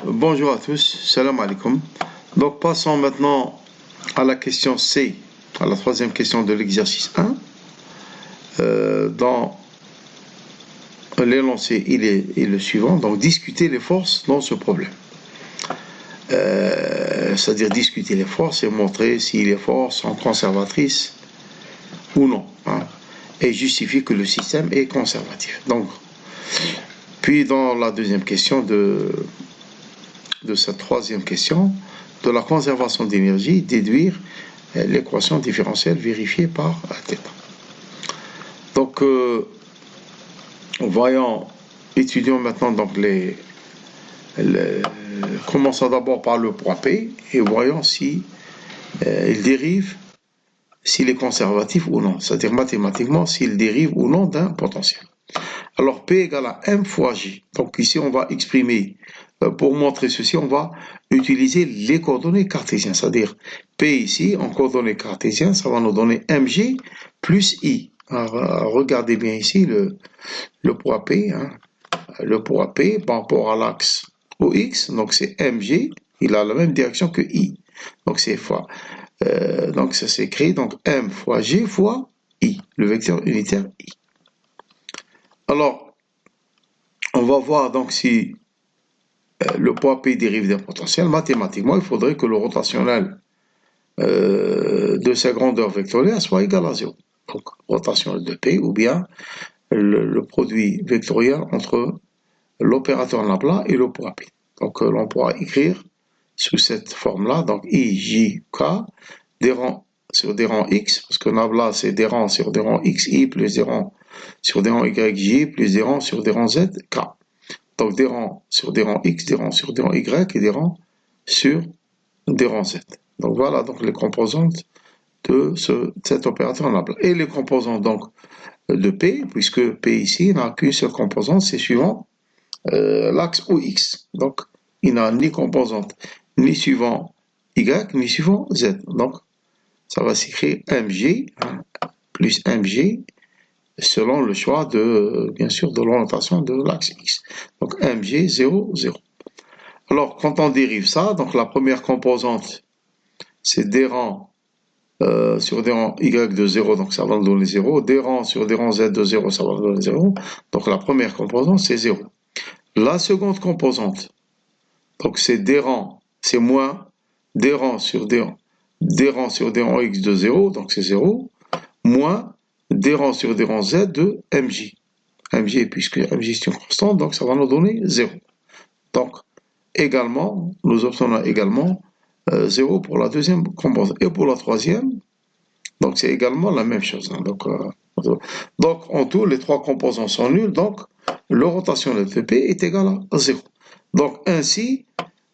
Bonjour à tous, salam alaikum. Donc passons maintenant à la question C, à la troisième question de l'exercice 1. Dans l'énoncé, il est le suivant, donc discuter les forces dans ce problème. C'est-à-dire discuter les forces et montrer si les forces sont conservatrices ou non, et justifier que le système est conservatif. Donc, puis dans la deuxième question de cette troisième question, de la conservation d'énergie, déduire l'équation différentielle vérifiée par θ. Donc, étudions maintenant donc commençons d'abord par le poids P et voyons si il dérive, s'il est conservatif ou non, c'est-à-dire mathématiquement s'il dérive ou non d'un potentiel. Alors P égale à M fois J. Donc ici on va exprimer, pour montrer ceci, on va utiliser les coordonnées cartésiennes, c'est-à-dire P ici en coordonnées cartésiennes, ça va nous donner MG plus I. Alors, regardez bien ici le poids P, le poids P par rapport à l'axe OX, donc c'est MG, il a la même direction que I. Donc c'est fois. Donc ça s'écrit donc M fois G fois I, le vecteur unitaire I. Alors, on va voir donc si le poids P dérive d'un potentiel. Mathématiquement, il faudrait que le rotationnel de sa grandeur vectorielle soit égal à 0. Donc, rotationnel de P ou bien le produit vectoriel entre l'opérateur Nabla et le poids P. Donc, l'on pourra écrire sous cette forme-là, donc IJK, des rangs sur des rangs X, parce que Nabla, c'est des rangs sur des rangs XI plus des rangs sur des rangs YJ plus des rangs sur des rangs ZK. Donc des rangs sur des rangs X, des rangs sur des rangs Y et des rangs sur des rangs Z. Donc voilà donc les composantes de cet opérateur Nabla. Et les composantes donc de P, puisque P ici n'a qu'une seule composante, c'est suivant l'axe OX. Donc il n'a ni composante ni suivant Y ni suivant Z. Donc ça va s'écrire MG plus MG selon le choix de, bien sûr, de l'orientation de l'axe X. Donc MG 0, 0. Alors, quand on dérive ça, donc la première composante, c'est des rangs sur des rangs Y de 0, donc ça va nous donner 0. Des rangs sur des rangs Z de 0, ça va nous donner 0. Donc la première composante, c'est 0. La seconde composante, donc c'est des rangs, c'est moins des rangs sur des rangs X de 0, donc c'est 0, moins des rangs sur des rangs Z de MJ. MJ, puisque MJ c'est une constante, donc ça va nous donner 0. Donc, également, nous obtenons également 0 pour la deuxième composante. Et pour la troisième, donc c'est également la même chose. Donc, en tout, les trois composants sont nuls, donc le rotationnel de P est égal à 0. Donc, ainsi,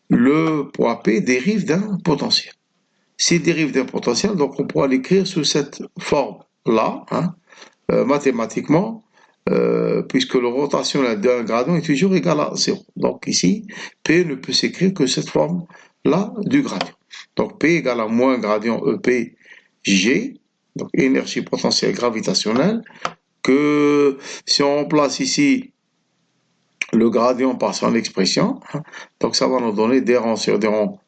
le poids P dérive d'un potentiel. S'il dérive d'un potentiel, donc on pourra l'écrire sous cette forme-là, mathématiquement, puisque le rotationnel d'un gradient est toujours égal à 0. Donc ici, P ne peut s'écrire que cette forme-là du gradient. Donc P égale à moins gradient EPG, donc énergie potentielle gravitationnelle, que si on remplace ici le gradient par son expression, donc ça va nous donner des rangs sur des rangs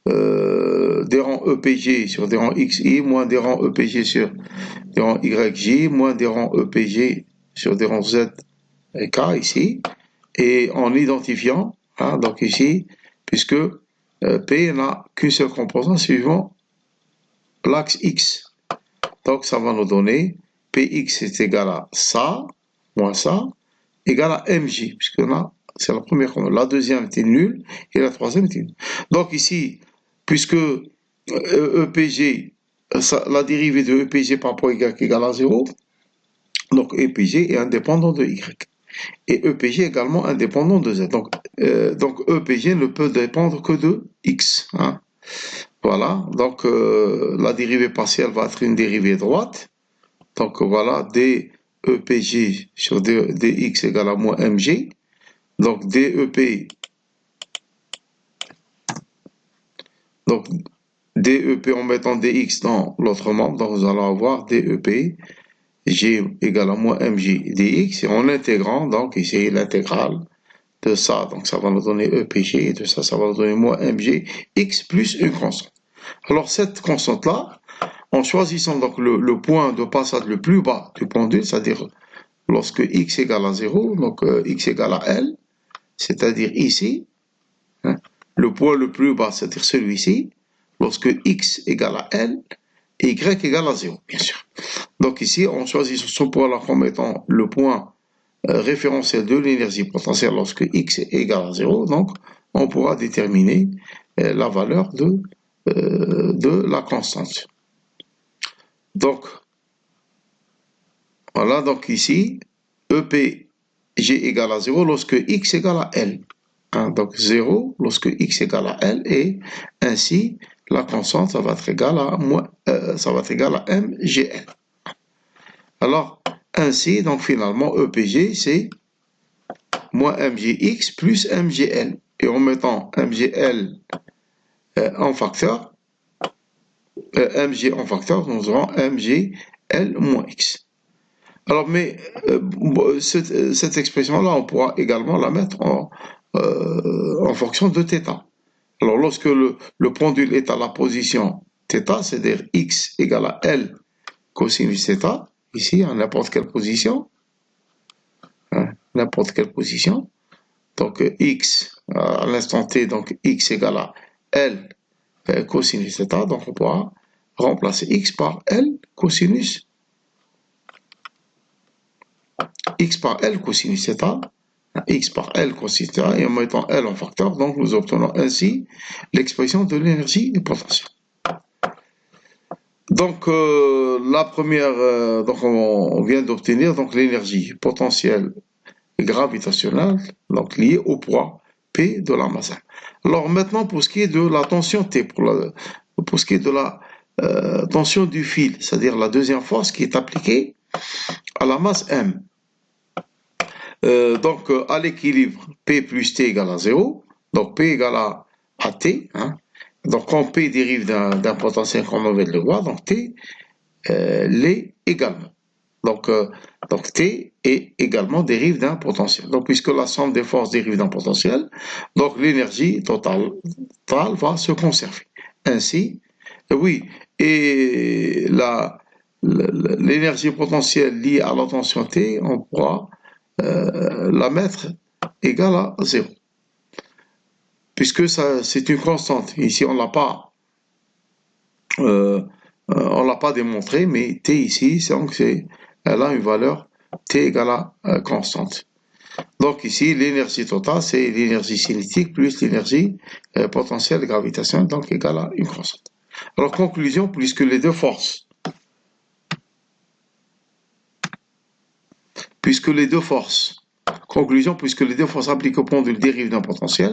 EPG sur des rangs XI, moins des rangs EPG sur des rangs YJ, moins des rangs EPG sur des rangs Z et K ici, et en identifiant, donc ici, puisque P n'a qu'une seule composante suivant l'axe X. Donc ça va nous donner Px est égal à ça, moins ça, égal à Mj, puisque là, c'est la première composante. La deuxième était nulle, et la troisième était nulle. Donc ici, puisque EPG, la dérivée de EPG par rapport à Y égale à 0, donc EPG est indépendant de Y. Et EPG est également indépendant de Z. Donc EPG ne peut dépendre que de X. Voilà, donc la dérivée partielle va être une dérivée droite. Donc voilà, DEPG sur DX égale à moins MG. Donc DEP, donc DEP en mettant DX dans l'autre membre, donc nous allons avoir DEP G égale à moins MJ dx, et en intégrant, donc ici l'intégrale de ça, donc ça va nous donner EPG, et de ça, ça va nous donner moins MG, X plus une constante. Alors cette constante-là, en choisissant donc le point de passage le plus bas du pendule, c'est-à-dire lorsque X égale à 0, donc X égale à L, c'est-à-dire ici, hein, le point le plus bas, c'est-à-dire celui-ci, lorsque X égale à L, et Y égale à 0, bien sûr. Donc ici, on choisit ce point-là comme étant le point référentiel de l'énergie potentielle lorsque X est égal à 0, donc on pourra déterminer la valeur de la constante. Donc, voilà, donc ici, EPG égale à 0 lorsque X égale à L. Hein, donc 0 lorsque X égale à L, et ainsi, la constante, ça va être égal à, ça va être égal à MGL. Alors, ainsi, donc finalement, EPG, c'est moins MGX plus MGL. Et en mettant MGL en facteur, MG en facteur, nous aurons MGL moins X. Alors, mais cette expression-là, on pourra également la mettre en fonction de θ. Alors, lorsque le pendule est à la position θ, c'est-à-dire X égale à L cosinus θ, ici, à n'importe quelle position, donc X à l'instant T, donc X égale à L cosinus θ, donc on pourra remplacer X par L cosinus θ, X par L cosinus θ, et en mettant L en facteur, donc nous obtenons ainsi l'expression de l'énergie potentielle. Donc la première, donc on vient d'obtenir donc l'énergie potentielle gravitationnelle, donc liée au poids P de la masse. Alors maintenant, pour ce qui est de la tension T, pour ce qui est de la tension du fil, c'est-à-dire la deuxième force qui est appliquée à la masse M. Donc à l'équilibre, P plus T égale à 0, donc P égale à T, hein. Donc quand P dérive d'un potentiel comme on vient de le voir, donc T l'est également. Donc T est également dérive d'un potentiel. Donc puisque la somme des forces dérive d'un potentiel, donc l'énergie totale va se conserver. Ainsi, oui, et l'énergie potentielle liée à la tension T, on pourra la mettre égale à 0. Puisque c'est une constante. Ici, on l'a pas démontré, mais T ici, elle a une valeur T égale à constante. Donc ici, l'énergie totale, c'est l'énergie cinétique plus l'énergie potentielle gravitationnelle, donc égale à une constante. Alors, conclusion, puisque les deux forces appliquées au pendule dérivent d'un potentiel,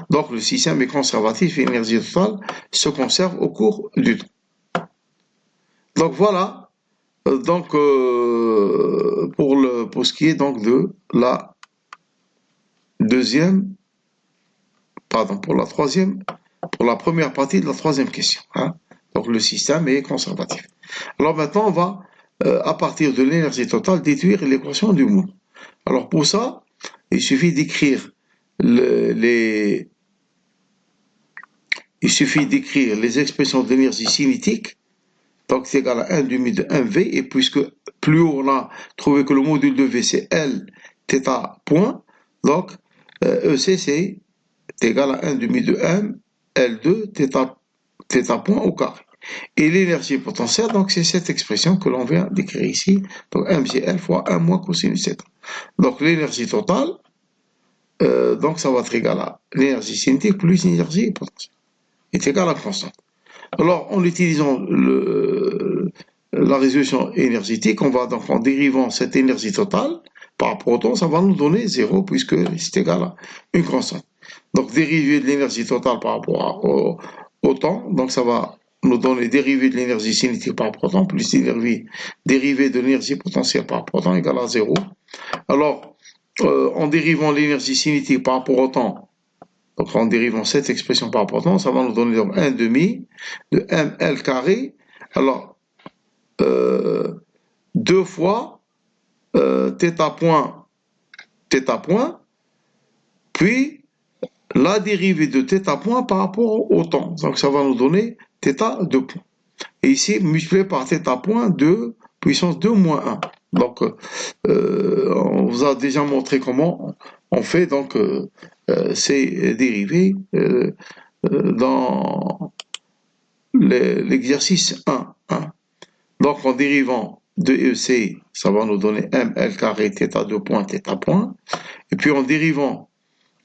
donc le système est conservatif et l'énergie totale se conserve au cours du temps. Donc voilà, donc pour ce qui est donc de la pour la première partie de la troisième question. Hein. Donc le système est conservatif. Alors maintenant, on va, à partir de l'énergie totale, déduire l'équation du mouvement. Alors pour ça, il suffit d'écrire les expressions d'énergie cinétique, donc c'est égal à 1 demi de 1V, et puisque plus haut on a trouvé que le module de V c'est L θ point, donc EC c'est égal à 1 demi de M L2 θ point au carré. Et l'énergie potentielle, donc c'est cette expression que l'on vient d'écrire ici, donc MGL fois 1 moins cosinus θ. Donc l'énergie totale, donc ça va être égal à l'énergie cinétique plus l'énergie potentielle, est égal à constante. Alors en utilisant la résolution énergétique, on va donc en dérivant cette énergie totale par rapport au temps, ça va nous donner 0 puisque c'est égal à une constante. Donc dériver de l'énergie totale par rapport au temps, donc ça va nous donner dérivé de l'énergie cinétique par rapport au temps, plus dérivé de l'énergie potentielle par rapport au temps égale à 0. Alors, en dérivant l'énergie cinétique par rapport au temps, donc en dérivant cette expression par rapport au temps, ça va nous donner donc 1 demi de ml carré. Alors, 2 fois θ point puis la dérivée de θ point par rapport au temps. Donc ça va nous donner θ 2 points. Et ici, multiplié par θ point de puissance 2 moins 1. Donc, on vous a déjà montré comment on fait donc ces dérivés dans l'exercice 1. Donc, en dérivant de EC, ça va nous donner ml carré θ 2 point θ point. Et puis en dérivant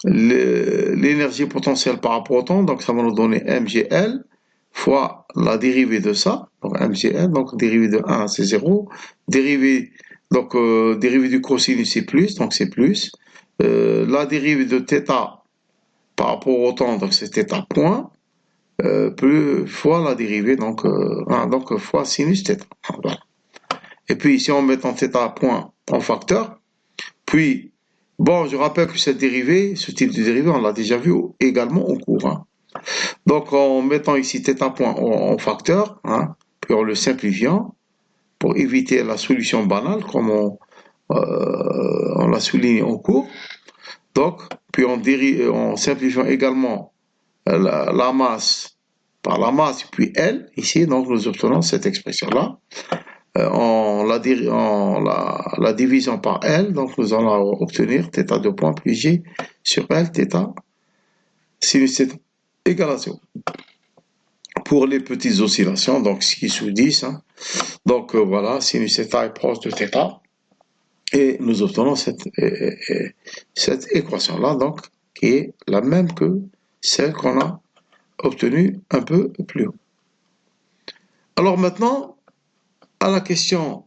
l'énergie potentielle par rapport au temps, donc ça va nous donner mgl fois la dérivée de ça, donc mgl, donc dérivée de 1 c'est 0, dérivée, donc dérivée du cosinus c'est plus, donc c'est plus, la dérivée de θ par rapport au temps, donc c'est θ point, plus fois la dérivée, donc fois sinus θ. Voilà. Et puis ici en mettant θ point en facteur, puis bon, je rappelle que cette dérivée, ce type de dérivée, on l'a déjà vu également en cours. Donc, en mettant ici θ point en facteur, puis en le simplifiant, pour éviter la solution banale, comme on l'a souligné en cours. Donc, puis en simplifiant également la masse par la masse, puis L, ici, donc nous obtenons cette expression-là. En la division par L, donc nous allons obtenir θ 2 point plus G sur L, θ sinus θ égale à 0. Pour les petites oscillations, donc 6 sous 10, donc voilà, sinus θ est proche de θ, et nous obtenons cette équation-là, donc qui est la même que celle qu'on a obtenue un peu plus haut. Alors maintenant, à la question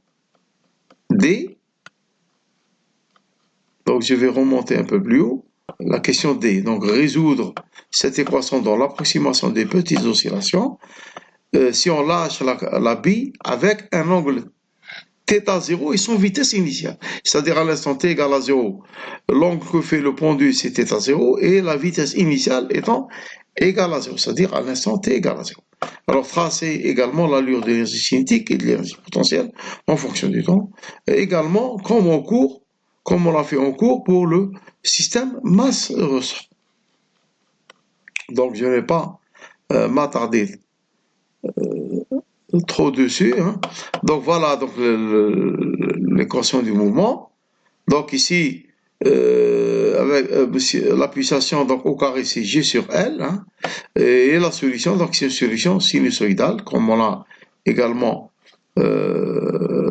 D, donc je vais remonter un peu plus haut, la question D, donc résoudre cette équation dans l'approximation des petites oscillations, si on lâche la bille avec un angle θ0 et son vitesse initiale, c'est-à-dire à l'instant t égale à 0, l'angle que fait le pendule c'est θ0 et la vitesse initiale étant égale à 0, c'est-à-dire à l'instant t égale à 0. Alors tracer également l'allure de l'énergie cinétique et de l'énergie potentielle en fonction du temps, et également comme on l'a fait en cours pour le système masse-ressort. Donc je ne vais pas m'attarder trop dessus. Donc voilà donc l'équation du mouvement. Donc ici, avec la pulsation donc au carré c'est G sur L, et la solution, donc c'est une solution sinusoïdale, comme on l'a également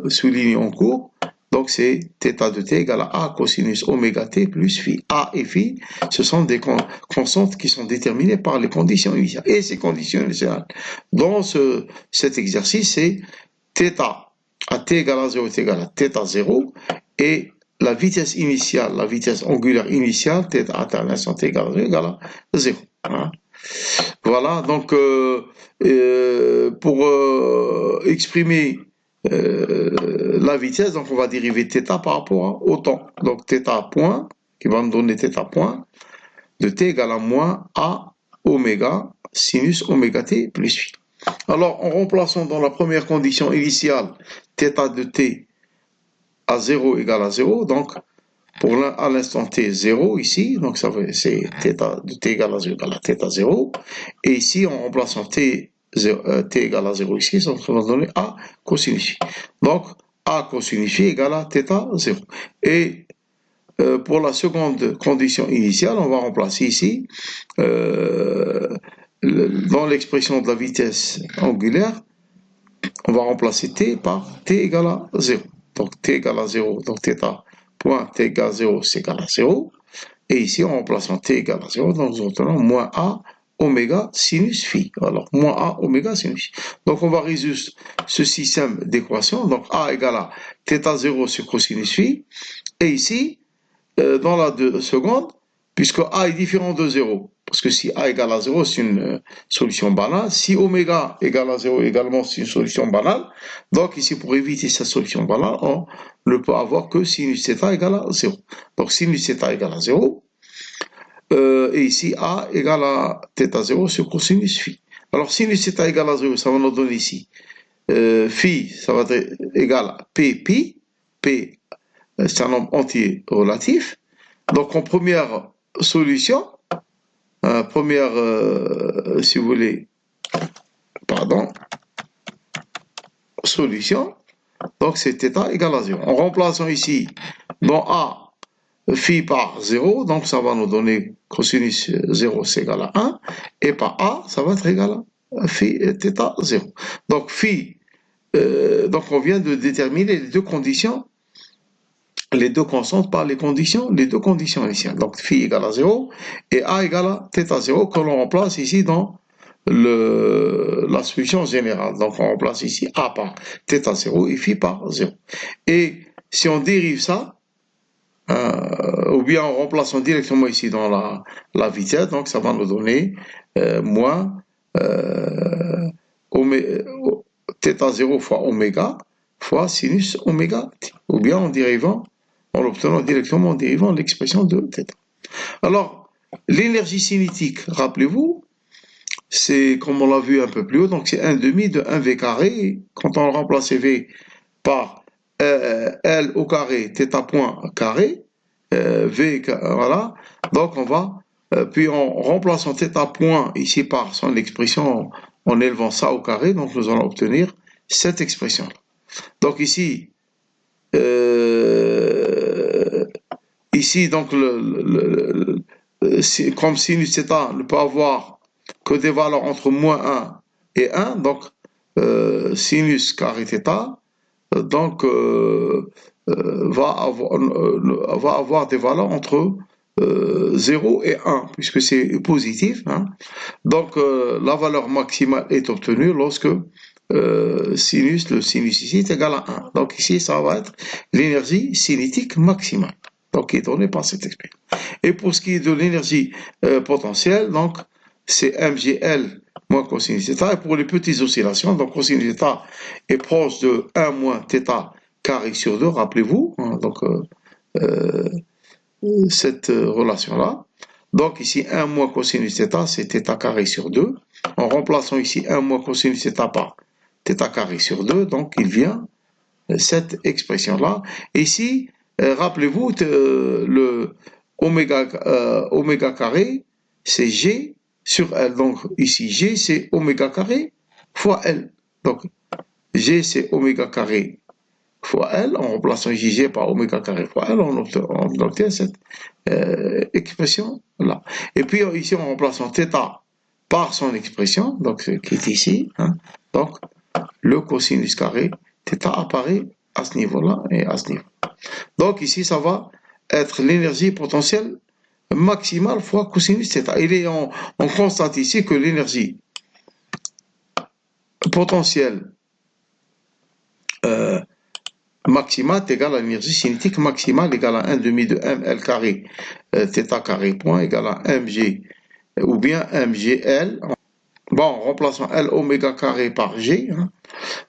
souligné en cours. Donc c'est θ de t égale à A cosinus oméga t plus phi. A et phi, ce sont des constantes qui sont déterminées par les conditions initiales. Et ces conditions initiales, dans cet exercice, c'est θ à t égale à 0 est égal à θ0, et la vitesse initiale, la vitesse angulaire initiale, θ à l'instant t égale à 0. Voilà, donc pour exprimer la vitesse, donc on va dériver θ par rapport au temps. Donc θ point, qui va me donner θ point, de t égale à moins A oméga sinus oméga t plus phi. Alors en remplaçant dans la première condition initiale θ de t à 0 égale à 0, donc pour à l'instant t 0 ici, donc ça c'est θ de t égale à 0 égale à θ 0, et ici en remplaçant t égale à 0 ici, ça va donner A cosinus phi. Donc A cosinus phi égale à θ 0. Et pour la seconde condition initiale, on va remplacer ici, dans l'expression de la vitesse angulaire, on va remplacer t par t égale à 0. Donc t égale à 0, donc θ point t égale à 0, c'est égal à 0. Et ici, en remplaçant t égale à 0, donc nous obtenons moins A oméga sinus phi. Alors, moins A oméga sinus phi. Donc, on va résoudre ce système d'équations. Donc, A égale à θ0 sur cosinus phi. Et ici, dans la seconde, puisque A est différent de 0, parce que si A égale à 0, c'est une solution banale. Si oméga égale à 0 également, c'est une solution banale. Donc ici, pour éviter cette solution banale, on ne peut avoir que sinus θ égale à 0. Donc sinus θ égale à 0. Et ici, A égale à θ0 sur cosinus phi. Alors sinus θ égale à 0, ça va nous donner ici. Phi, ça va être égal à P pi. P, c'est un nombre entier relatif. Donc en première solution, première, si vous voulez, pardon, solution, donc c'est θ égale à 0. En remplaçant ici, dans A, phi par 0, donc ça va nous donner cosinus 0 c'est égal à 1, et par A, ça va être égal à phi θ 0. Donc phi, donc on vient de déterminer les deux conditions, les deux constantes par les deux conditions initiales. Donc phi égale à 0 et A égale à θ 0 que l'on remplace ici dans la solution générale. Donc on remplace ici A par θ 0 et phi par 0. Et si on dérive ça, ou bien en remplaçant directement ici dans la vitesse, donc ça va nous donner moins θ 0 fois oméga fois sinus oméga t, ou bien en dérivant, en l'obtenant directement en dérivant l'expression de θ. Alors, l'énergie cinétique, rappelez-vous, c'est comme on l'a vu un peu plus haut, donc c'est 1 demi de 1v carré, quand on remplace v par L au carré, θ point carré, V, voilà, donc on va, puis en remplaçant θ point ici par son expression, en élevant ça au carré, donc nous allons obtenir cette expression. Donc ici, ici donc comme sinus θ ne peut avoir que des valeurs entre moins 1 et 1, donc sinus carré θ, donc va avoir des valeurs entre 0 et 1, puisque c'est positif. Hein. Donc la valeur maximale est obtenue lorsque le sinus ici est égal à 1. Donc ici, ça va être l'énergie cinétique maximale, donc qui est donnée par cette expression. Et pour ce qui est de l'énergie potentielle, donc c'est mgl moins cosinus θ. Et pour les petites oscillations, donc cosinus θ est proche de 1 moins θ carré sur 2, rappelez-vous, hein, donc cette relation-là. Donc ici, 1 moins cosinus θ, c'est θ carré sur 2. En remplaçant ici 1 moins cosinus θ par θ carré sur 2, donc il vient cette expression-là. Ici, rappelez-vous, le oméga carré, c'est G sur L. Donc ici, G, c'est oméga carré fois L. Donc G, c'est oméga carré fois L. En remplaçant G par oméga carré fois L, on obtient cette expression-là. Et puis ici, en remplaçant θ par son expression, donc qui est ici, hein, donc le cosinus carré θ apparaît à ce niveau-là et à ce niveau. Donc ici, ça va être l'énergie potentielle maximale fois cosinus θ. On constate ici que l'énergie potentielle maximale est égale à l'énergie cinétique maximale égale à 1 demi de ml carré θ carré point égale à mg ou bien mgl. Bon, en remplaçant L oméga carré par G, hein,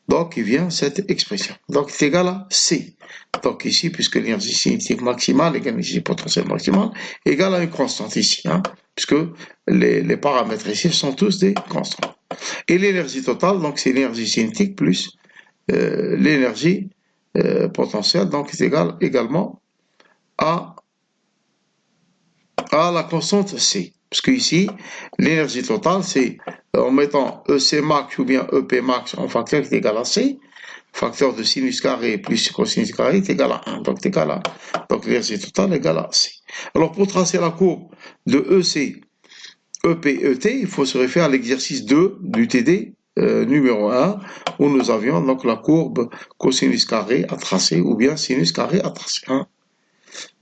donc il vient cette expression. Donc c'est égal à C. Donc ici, puisque l'énergie cinétique maximale égale l'énergie potentielle maximale, égale à une constante ici, hein, puisque les paramètres ici sont tous des constantes. Et l'énergie totale, donc c'est l'énergie cinétique plus l'énergie potentielle, donc c'est égal également à la constante C. Parce que ici, l'énergie totale, c'est en mettant EC max ou bien EP max en facteur qui est égal à C, facteur de sinus carré plus cosinus carré est égal à 1. Donc, donc l'énergie totale est égale à C. Alors, pour tracer la courbe de EC, EP, ET, il faut se référer à l'exercice 2 du TD numéro 1, où nous avions donc la courbe cosinus carré à tracer ou bien sinus carré à tracer. Hein.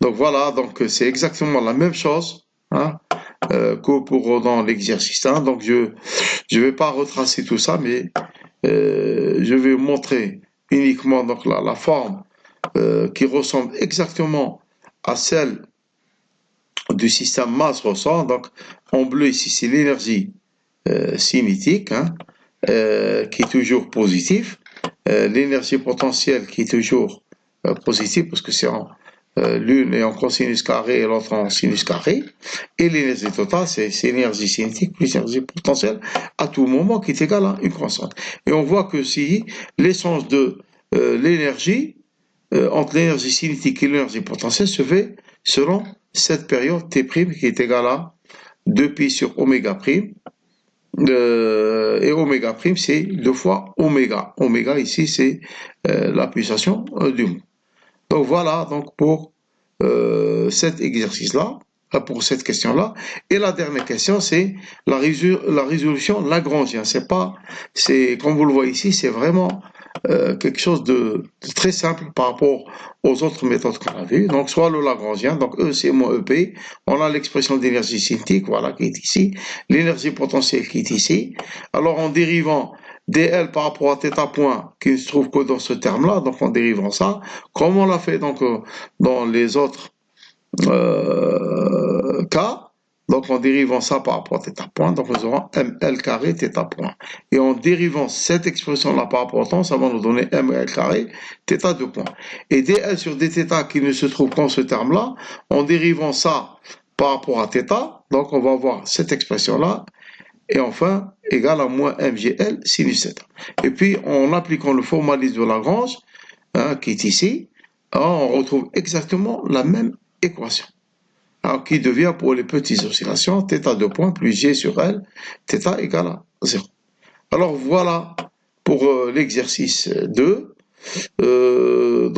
Donc voilà, donc c'est exactement la même chose. Hein, que pour dans l'exercice 1. Donc je vais pas retracer tout ça, mais je vais montrer uniquement donc la forme qui ressemble exactement à celle du système masse-ressort. Donc en bleu ici c'est l'énergie cinétique, hein, qui est toujours positive, l'énergie potentielle qui est toujours positive parce que c'est l'une est en cosinus carré et l'autre en sinus carré, et l'énergie totale, c'est l'énergie cinétique plus l'énergie potentielle à tout moment qui est égale à une constante. Et on voit que si l'essence de l'énergie, entre l'énergie cinétique et l'énergie potentielle, se fait selon cette période T' qui est égale à 2pi sur oméga prime. Et oméga prime, c'est 2 fois oméga. Oméga, ici, c'est la pulsation du mot. Donc voilà, donc pour cet exercice-là, pour cette question-là. Et la dernière question, c'est la résolution lagrangienne. C'est pas, c'est, comme vous le voyez ici, c'est vraiment quelque chose de très simple par rapport aux autres méthodes qu'on a vues. Donc, soit le lagrangien, donc EC moins EP, on a l'expression d'énergie cinétique, voilà, qui est ici, l'énergie potentielle qui est ici. Alors, en dérivant dl par rapport à θ point, qui ne se trouve que dans ce terme-là, donc en dérivant ça, comme on l'a fait donc dans les autres cas, donc en dérivant ça par rapport à θ point, donc nous aurons ml carré θ point. Et en dérivant cette expression-là par rapport au temps, ça va nous donner ml carré θ2 point. Et dl sur dθ qui ne se trouve qu'en ce terme-là, en dérivant ça par rapport à θ, donc on va avoir cette expression-là, et enfin, égal à moins mgl sinus θ. Et puis, en appliquant le formalisme de Lagrange, qui est ici, on retrouve exactement la même équation, qui devient pour les petites oscillations θ2 point plus g sur l, θ égale à 0. Alors voilà pour l'exercice 2. Je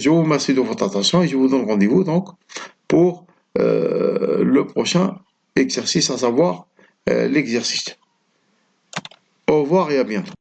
vous remercie de votre attention et je vous donne rendez-vous donc pour le prochain exercice, à savoir l'exercice. Au revoir et à bientôt.